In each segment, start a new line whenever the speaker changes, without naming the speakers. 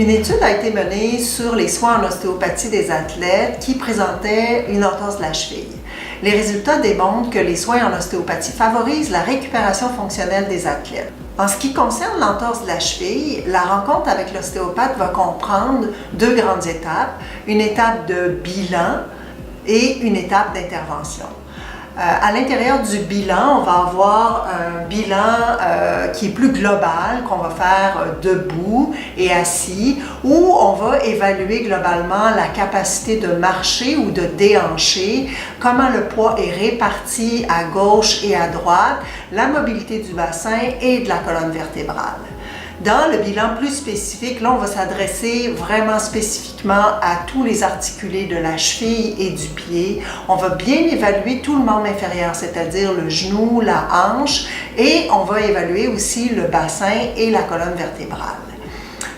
Une étude a été menée sur les soins en ostéopathie des athlètes qui présentaient une entorse de la cheville. Les résultats démontrent que les soins en ostéopathie favorisent la récupération fonctionnelle des athlètes. En ce qui concerne l'entorse de la cheville, la rencontre avec l'ostéopathe va comprendre deux grandes étapes, une étape de bilan et une étape d'intervention. À l'intérieur du bilan, on va avoir un bilan qui est plus global, qu'on va faire debout et assis, où on va évaluer globalement la capacité de marcher ou de déhancher, comment le poids est réparti à gauche et à droite, la mobilité du bassin et de la colonne vertébrale. Dans le bilan plus spécifique, là, on va s'adresser vraiment spécifiquement à tous les articulés de la cheville et du pied. On va bien évaluer tout le membre inférieur, c'est-à-dire le genou, la hanche, et on va évaluer aussi le bassin et la colonne vertébrale.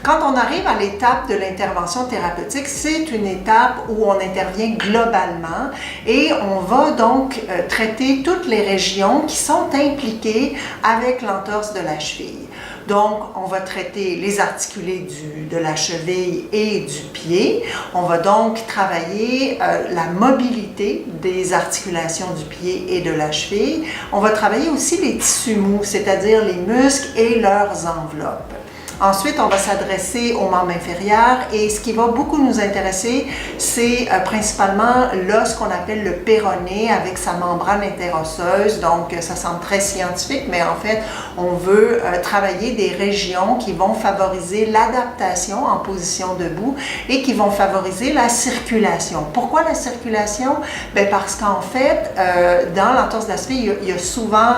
Quand on arrive à l'étape de l'intervention thérapeutique, c'est une étape où on intervient globalement et on va donc traiter toutes les régions qui sont impliquées avec l'entorse de la cheville. Donc, on va traiter les articulés de la cheville et du pied. On va donc travailler la mobilité des articulations du pied et de la cheville. On va travailler aussi les tissus mous, c'est-à-dire les muscles et leurs enveloppes. Ensuite, on va s'adresser aux membres inférieurs et ce qui va beaucoup nous intéresser, c'est principalement l'os qu'on appelle le péroné avec sa membrane interosseuse. Donc, ça semble très scientifique, mais en fait, on veut travailler des régions qui vont favoriser l'adaptation en position debout et qui vont favoriser la circulation. Pourquoi la circulation? Bien, parce qu'en fait, dans l'entorse de la cheville, il y a souvent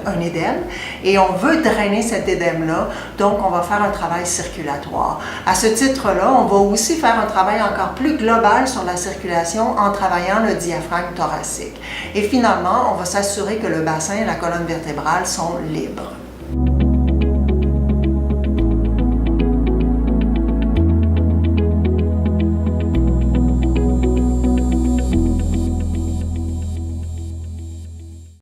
un édème et on veut drainer cet édème-là. Donc, on va faire un travail circulatoire. À ce titre-là, on va aussi faire un travail encore plus global sur la circulation en travaillant le diaphragme thoracique. Et finalement, on va s'assurer que le bassin et la colonne vertébrale sont libres.